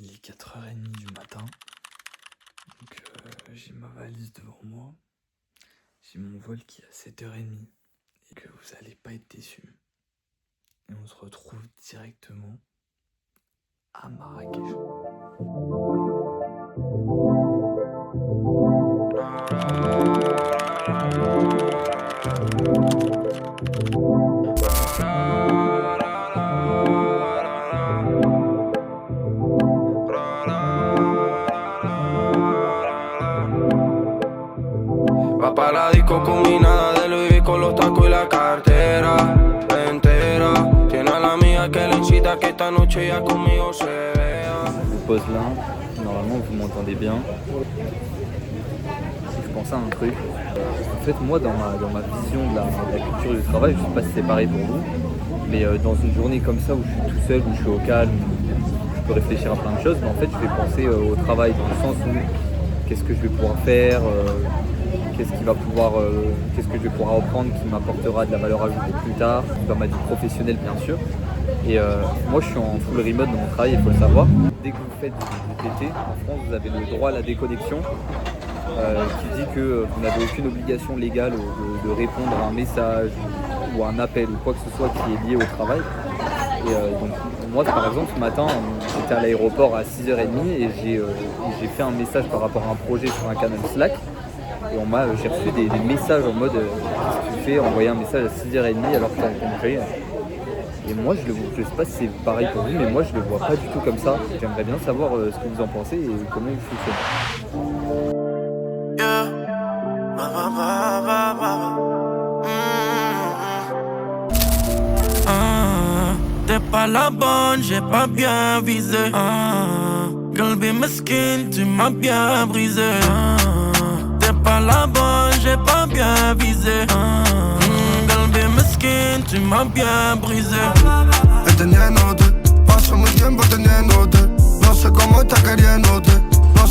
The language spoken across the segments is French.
Il est 4h30 du matin, donc j'ai ma valise devant moi, j'ai mon vol qui est à 7h30 et que vous allez pas être déçus. Et on se retrouve directement à Marrakech. Va pa' la disco con mi nada de Louis con los tacos y la cartera entera. Tiene a la amiga que le incita que esta noche ya conmigo se vea. Je vous pose là, normalement vous m'entendez bien. Je pense à un truc. En fait moi dans ma vision de la culture du travail, je sais pas si c'est pareil pour vous, mais dans une journée comme ça où je suis tout seul, où je suis au calme, où je peux réfléchir à plein de choses, mais en fait je vais penser au travail dans le sens où qu'est-ce que je vais pouvoir faire, qu'est-ce que je vais pouvoir apprendre qui m'apportera de la valeur ajoutée plus tard, dans ma vie professionnelle bien sûr. Et moi je suis en full remote dans mon travail, il faut le savoir. Dès que vous faites du TT, en France vous avez le droit à la déconnexion qui dit que vous n'avez aucune obligation légale de répondre à un message ou à un appel ou quoi que ce soit qui est lié au travail. Et donc moi par exemple ce matin j'étais à l'aéroport à 6h30 et j'ai fait un message par rapport à un projet sur un canal Slack. Et j'ai reçu des messages en mode qu'est-ce que tu fais, envoyer un message à 6h30 alors que tu es en congé. Et moi je sais pas si c'est pareil pour vous, mais moi je le vois pas du tout comme ça. J'aimerais bien savoir ce que vous en pensez et comment vous fonctionnez. Yeah. Ba, ba, ba, ba, ba. T'es pas la bonne, j'ai pas bien visé. Galbi mesquine, tu m'as bien brisé. T'es pas la bonne, j'ai pas bien visé. Galbi mesquine, tu m'as bien brisé. Entendiéndote, paso mi tiempo teniéndote. No sé cómo estás queriéndote. No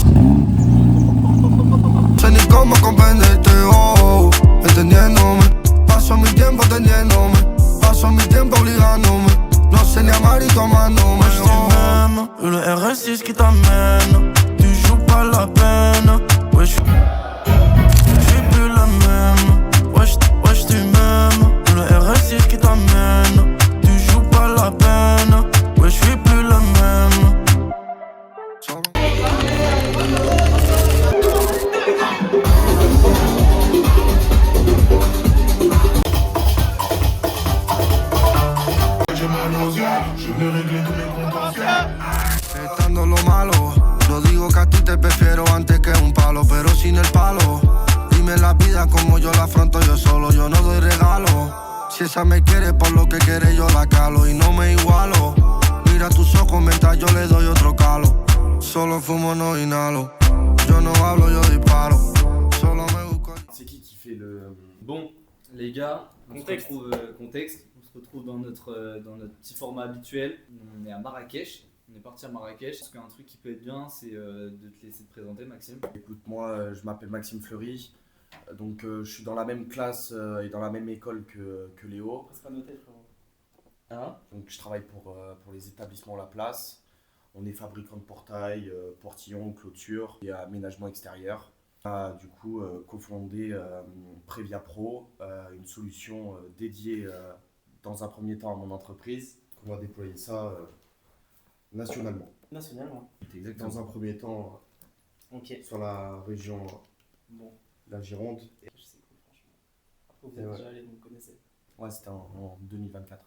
sé ni cómo comprenderte, oh. Entendiéndome, paso mi tiempo teniéndome. Paso mi tiempo obligándome. No sé ni amar y tomándome. Moi je t'aime, le RS6 qui t'amène. Tu joues pas la peine. Ouais, je suis plus la même. Wesh, tu m'aimes. Le RS6 qui t'amène. Tu joues pas la peine. Ouais, je suis plus la même. Estando lo malo, yo digo que a ti te prefiero antes que un palo, pero sin el palo. Dime la vida como yo la afronto yo solo, yo no doy regalo. Si esa me quiere por lo que quiere yo la calo y no me igualo. Mira tus ojos mientras yo le doy otro calo. Solo fumo, no inhalo. Yo no hablo, yo disparo. Solo me busco. C'est qui fait le... Bon, les gars, Contexte. On se retrouve dans notre petit format habituel. On est à Marrakech. On est parti à Marrakech. Je pense qu'un truc qui peut être bien, c'est de te laisser te présenter, Maxime. Écoute, moi je m'appelle Maxime Fleury, donc je suis dans la même classe et dans la même école que Léo. C'est pas noté, frérot. Hein? Donc je travaille pour les établissements La Place. On est fabricant de portails, portillons, clôtures et aménagement extérieur. On a du coup cofondé Previa Pro, une solution dédiée dans un premier temps à mon entreprise. On va déployer ça nationalement. Nationalement. Exactement. Dans un premier temps Ok. sur la région Bon. de la Gironde. C'est cool, franchement. Après, vous êtes Ouais. déjà allé, donc vous connaissez. Ouais, c'était en 2024.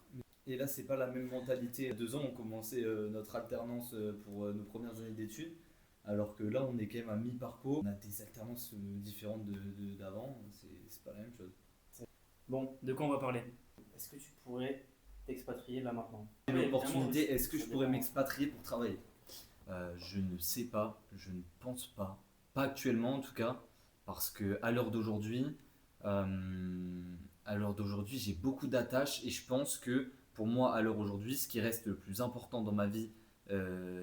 Et là, c'est pas la même mentalité. 2 ans, on commençait notre alternance pour nos premières années d'études. Alors que là, on est quand même à mi-parcours. On a des alternances différentes d'avant. C'est pas la même chose. Bon, de quoi on va parler? Est-ce que tu pourrais t'expatrier là maintenant? L'opportunité, est-ce que je pourrais dépend. m'expatrier pour travailler? Je ne sais pas, je ne pense pas. Pas actuellement en tout cas, parce que à l'heure d'aujourd'hui, j'ai beaucoup d'attaches et je pense que pour moi, à l'heure d'aujourd'hui, ce qui reste le plus important dans ma vie,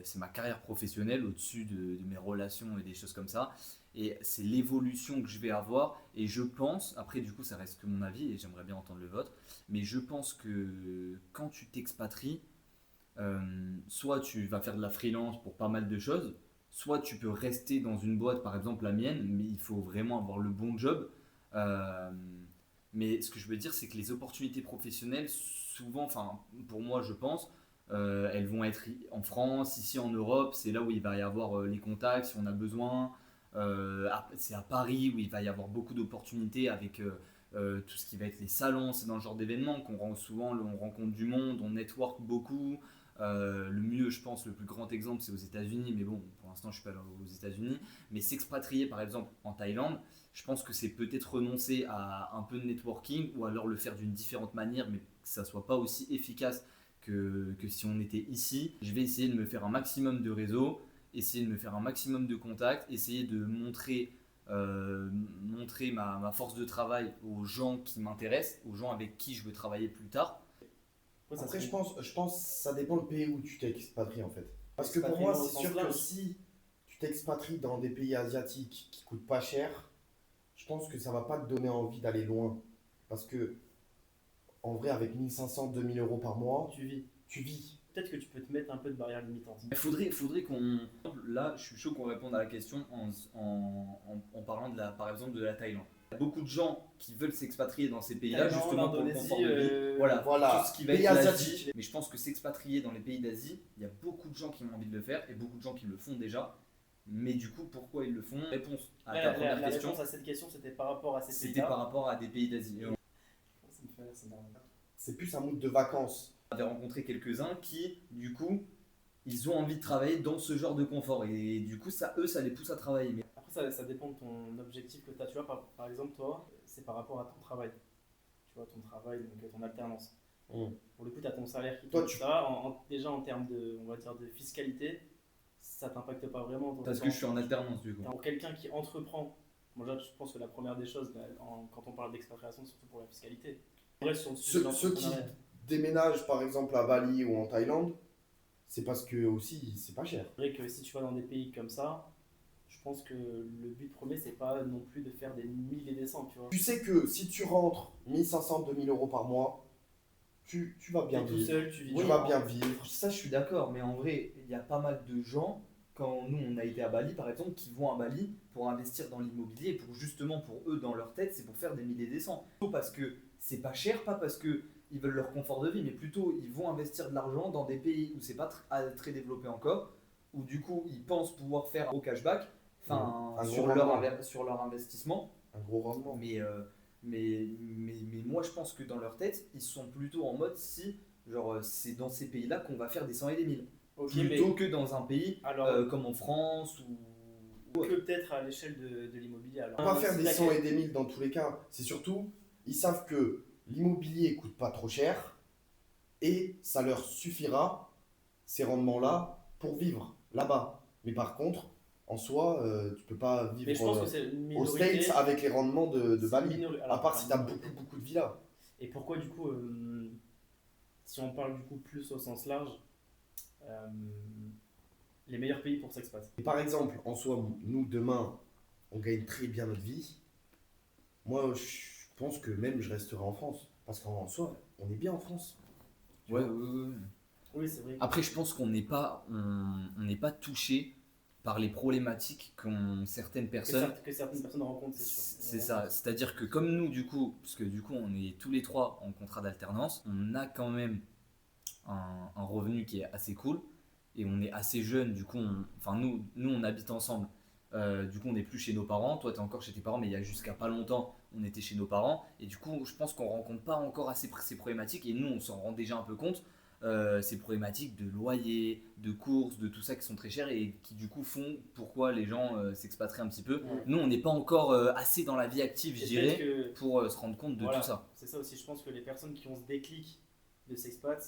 c'est ma carrière professionnelle au-dessus de mes relations et des choses comme ça. Et c'est l'évolution que je vais avoir. Et je pense, après du coup ça reste que mon avis et j'aimerais bien entendre le vôtre, mais je pense que quand tu t'expatries, soit tu vas faire de la freelance pour pas mal de choses, soit tu peux rester dans une boîte, par exemple la mienne, mais il faut vraiment avoir le bon job. Euh, mais ce que je veux dire, c'est que les opportunités professionnelles, souvent, enfin pour moi je pense, elles vont être en France, ici en Europe, c'est là où il va y avoir les contacts si on a besoin. C'est à Paris où il va y avoir beaucoup d'opportunités avec tout ce qui va être les salons, c'est dans le genre d'événement qu'on rend souvent, on rencontre du monde, on network beaucoup. Le mieux, je pense, le plus grand exemple, c'est aux États-Unis, mais bon, pour l'instant, je suis pas allé aux États-Unis. Mais s'expatrier, par exemple, en Thaïlande, je pense que c'est peut-être renoncer à un peu de networking ou alors le faire d'une différente manière, mais que ça soit pas aussi efficace que si on était ici. Je vais essayer de me faire un maximum de réseaux, essayer de me faire un maximum de contacts, essayer de montrer ma force de travail aux gens qui m'intéressent, aux gens avec qui je veux travailler plus tard. Ouais, ça Après, se- je pense que ça dépend le pays où tu t'expatries en fait. Parce que pour Expatrier moi, dans le c'est sens sûr que large. si tu t'expatries dans des pays asiatiques qui coûtent pas cher, je pense que ça va pas te donner envie d'aller loin. Parce que, en vrai, avec 1500-2000 € par mois, Tu vis. tu vis. Peut-être que tu peux te mettre un peu de barrière limitante. Il faudrait qu'on. Là, je suis chaud qu'on réponde à la question en parlant par exemple de la Thaïlande. Il y a beaucoup de gens qui veulent s'expatrier dans ces pays-là Thaïlande, justement pour le Indonésie, confort de vie. Voilà, tout ce qui va pays être l'Asie. asiatique. Mais je pense que s'expatrier dans les pays d'Asie, il y a beaucoup de gens qui ont envie de le faire et beaucoup de gens qui le font déjà. Mais du coup, pourquoi ils le font? Réponse à ta première La question, réponse à cette question, c'était par rapport à ces c'était pays-là. par rapport à des pays d'Asie. Et on Ça me fait rire, c'est marrant. C'est plus un mood de vacances. avait rencontré quelques-uns qui, du coup, ils ont envie de travailler dans ce genre de confort. Et du coup, ça les pousse à travailler. Mais Après, ça dépend de ton objectif que tu as. Tu vois, par exemple, toi, c'est par rapport à ton travail. Tu vois, ton travail, donc ton alternance. Mm. Pour le coup, tu as ton salaire qui Toi, tombe. tu- Ça, déjà en termes de, on va dire, de fiscalité, ça t'impacte pas vraiment. parce que je suis en alternance, du coup. Pour quelqu'un qui entreprend, moi là, je pense que la première des choses, quand on parle d'expatriation, c'est surtout pour la fiscalité. En vrai, sur le sujet de Ceux qui l'entrepreneuriat, déménagent par exemple à Bali ou en Thaïlande, c'est parce que aussi c'est pas cher. c'est vrai que si tu vas dans des pays comme ça, je pense que le but premier, c'est pas non plus de faire des 1000 et des cents, tu vois. Tu sais que si tu rentres 1500-2000 € par mois, tu vas bien T'es tout vivre. seul, tu vis. Tu vas bien vivre. Ça, je suis d'accord, mais en vrai, il y a pas mal de gens, quand nous on a été à Bali par exemple, qui vont à Bali pour investir dans l'immobilier, pour justement pour eux dans leur tête, c'est pour faire des milliers des cents. Plutôt parce que c'est pas cher, pas parce que ils veulent leur confort de vie, mais plutôt ils vont investir de l'argent dans des pays où c'est pas très développé encore, où du coup ils pensent pouvoir faire au cashback, Un sur gros leur, rendement. sur leur investissement. Un gros rendement. Mais moi je pense que dans leur tête, ils sont plutôt en mode si, genre c'est dans ces pays-là qu'on va faire des 100 et des 1000. Ok, Plutôt mais que dans un pays alors, comme en France ou. que peut-être à l'échelle de l'immobilier. Alors, On va pas faire si des la- 100 et des 1000 dans tous les cas. C'est surtout, ils savent que l'immobilier coûte pas trop cher et ça leur suffira, ces rendements-là, pour vivre là-bas. Mais par contre, en soi, tu peux pas Mais je vivre pense que c'est une aux minorité. States avec les rendements de c'est une Bali. minori- À alors, part si tu as une minorité. beaucoup de villas. Et pourquoi du coup, si on parle du coup plus au sens large, les meilleurs pays pour s'expatrier. Et par exemple, en soi, nous, demain, on gagne très bien notre vie. Moi, je pense que même je resterai en France. Parce qu'en soi, on est bien en France. Tu vois. Oui, c'est vrai. Après, je pense qu'on n'est pas, on n'est pas touché par les problématiques qu'ont certaines personnes. Que certaines personnes rencontrent, c'est sûr. C'est ça, c'est-à-dire que comme nous du coup, parce que du coup on est tous les trois en contrat d'alternance, on a quand même un revenu qui est assez cool et on est assez jeune, du coup, enfin nous on habite ensemble, du coup on n'est plus chez nos parents, toi tu es encore chez tes parents mais il y a jusqu'à pas longtemps on était chez nos parents et du coup je pense qu'on rencontre pas encore assez ces problématiques et nous on s'en rend déjà un peu compte. Ces problématiques de loyer, de courses, de tout ça qui sont très chères et qui du coup font pourquoi les gens s'expatrient un petit peu. Ouais. Nous on n'est pas encore assez dans la vie active, je Et dirais, peut-être que- pour se rendre compte de Voilà. tout ça. C'est ça aussi, je pense que les personnes qui ont ce déclic de s'expat,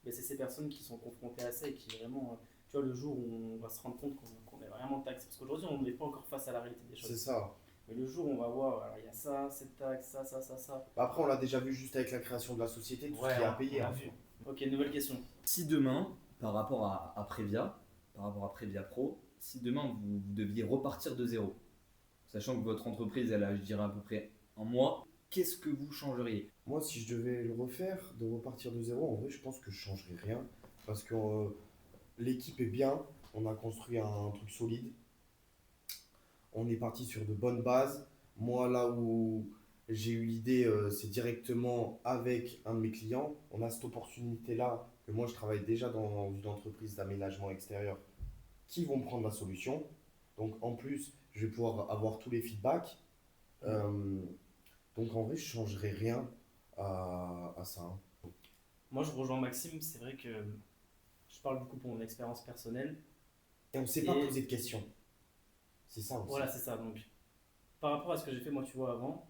ben, c'est ces personnes qui sont confrontées à ça et qui vraiment, tu vois, le jour où on va se rendre compte qu'on est vraiment taxé, parce qu'aujourd'hui on n'est pas encore face à la réalité des C'est choses. ça. Mais le jour où on va voir, alors il y a ça, cette taxe, ça. Après, on l'a déjà vu juste avec la création de la société, tout ce qu'il y a à payer. on l'a hein. vu. Ok, nouvelle question. Si demain, par rapport à Previa, Pro, si demain vous deviez repartir de zéro, sachant que votre entreprise elle a, je dirais, à peu près un mois, qu'est-ce que vous changeriez? Moi, si je devais le refaire, de repartir de zéro, en vrai, je pense que je changerais rien. Parce que l'équipe est bien, on a construit un truc solide. On est parti sur de bonnes bases. Moi, là où j'ai eu l'idée, c'est directement avec un de mes clients. On a cette opportunité-là, que moi je travaille déjà dans une entreprise d'aménagement extérieur qui vont prendre la solution. Donc en plus, je vais pouvoir avoir tous les feedbacks. Donc en vrai, je ne changerai rien à ça. Moi, je rejoins Maxime. C'est vrai que je parle beaucoup pour mon expérience personnelle. Et on ne sait pas poser de questions. C'est ça aussi. Voilà, c'est ça. Donc, par rapport à ce que j'ai fait, moi, tu vois, avant,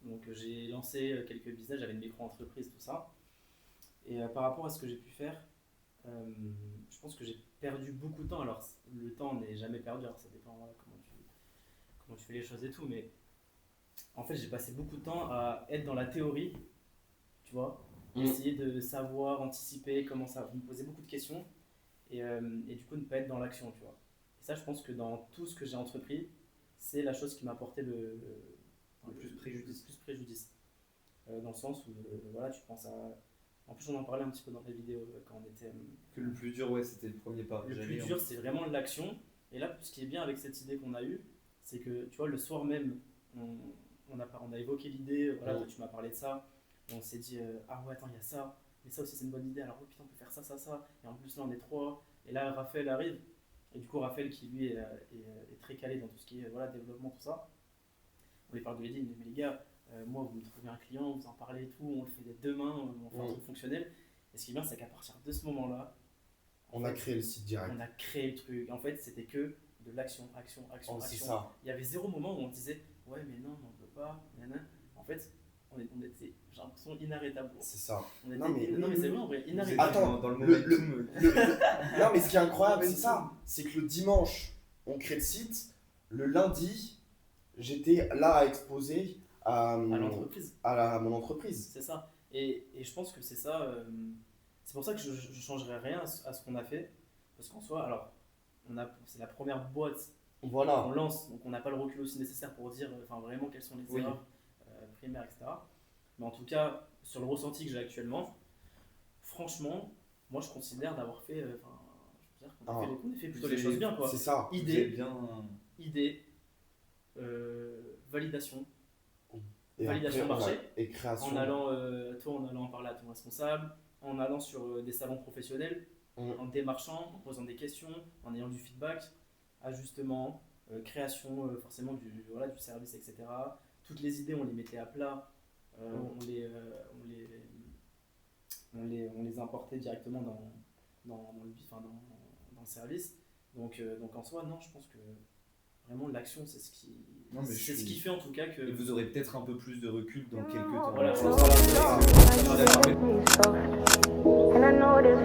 donc j'ai lancé quelques business, j'avais une micro-entreprise, tout ça. Et par rapport à ce que j'ai pu faire, je pense que j'ai perdu beaucoup de temps. Alors, le temps n'est jamais perdu, alors ça dépend voilà, comment tu fais les choses et tout, mais en fait, j'ai passé beaucoup de temps à être dans la théorie, tu vois, essayer de savoir, anticiper, comment ça, me poser beaucoup de questions, et du coup, ne pas être dans l'action, tu vois. Et ça, je pense que dans tout ce que j'ai entrepris, c'est la chose qui m'a apporté le plus préjudice. Dans le sens où, voilà, tu penses à... En plus, on en parlait un petit peu dans la vidéo quand on était... Que le plus dur, ouais, c'était le premier pas. Le plus dur, c'est vraiment l'action. Et là, ce qui est bien avec cette idée qu'on a eue, c'est que, tu vois, le soir même, on a évoqué l'idée, voilà, toi, tu m'as parlé de ça, et on s'est dit, ah ouais, attends, il y a ça, mais ça aussi, c'est une bonne idée, alors, oh, putain, on peut faire ça, ça, ça, et en plus, là, on est 3, et là, Raphaël arrive, et du coup, Raphaël, qui, lui, est très calé dans tout ce qui est, voilà, développement, tout ça, on lui parle de l'idée, mais les gars, moi, vous me trouvez un client, vous en parlez et tout, on le fait dès demain, on fait un truc fonctionnel. Et ce qui est bien, c'est qu'à partir de ce moment-là, on a créé le site direct. On a créé le truc. En fait, c'était que de l'action. C'est ça. Il y avait zéro moment où on disait, ouais, mais non, on ne peut pas. Nanana. En fait, on était, j'ai l'impression, inarrêtable. C'est ça. Non, mais c'est vrai, en vrai, inarrêtable. Attends, dans le momentum. Non, mais ce qui est incroyable, c'est ça. C'est que le dimanche, on crée le site. Le lundi, j'étais là à exposer à l'entreprise. À mon entreprise. C'est ça. Et je pense que c'est ça. C'est pour ça que je ne changerai rien à ce qu'on a fait. Parce qu'en soi, alors, c'est la première boîte qu'on lance. Donc on n'a pas le recul aussi nécessaire pour dire vraiment quelles sont les erreurs primaires, etc. Mais en tout cas, sur le ressenti que j'ai actuellement, franchement, moi je considère d'avoir fait. Qu'on ait fait plutôt les choses bien, quoi. C'est ça. Idée, validation. Validation de marché, et création. En allant parler à ton responsable, en allant sur des salons professionnels, en démarchant, en posant des questions, en ayant du feedback, ajustement, création forcément du service, etc. Toutes les idées, on les mettait à plat, on les importait directement dans le service. Donc en soi, non, je pense que vraiment l'action, c'est ce qui fait en tout cas que... Et vous aurez peut-être un peu plus de recul dans quelques temps. Voilà, And I know this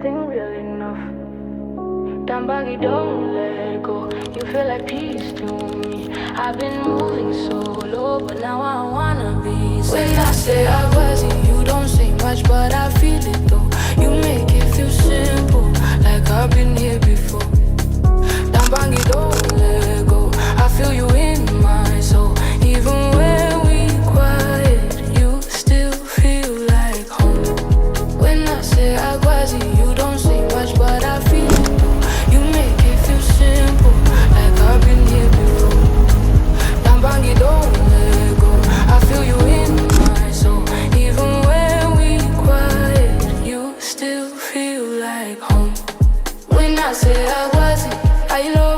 thing real enough. Down baggy, don't let go. You feel like peace to me. I've been moving so low, but now I wanna be. When I say I wasn't, you don't say much, but I feel it though. You make it feel simple, like I've been here before. Down baggy, don't let go. I feel you in my soul, even when we quiet, you still feel like home. When I say I wasn't, you don't say much, but I feel it though. You make it feel simple, like I've been here before. Down baggy, don't let go. I feel you in my soul, even when we quiet, you still feel like home. When I say I wasn't, I love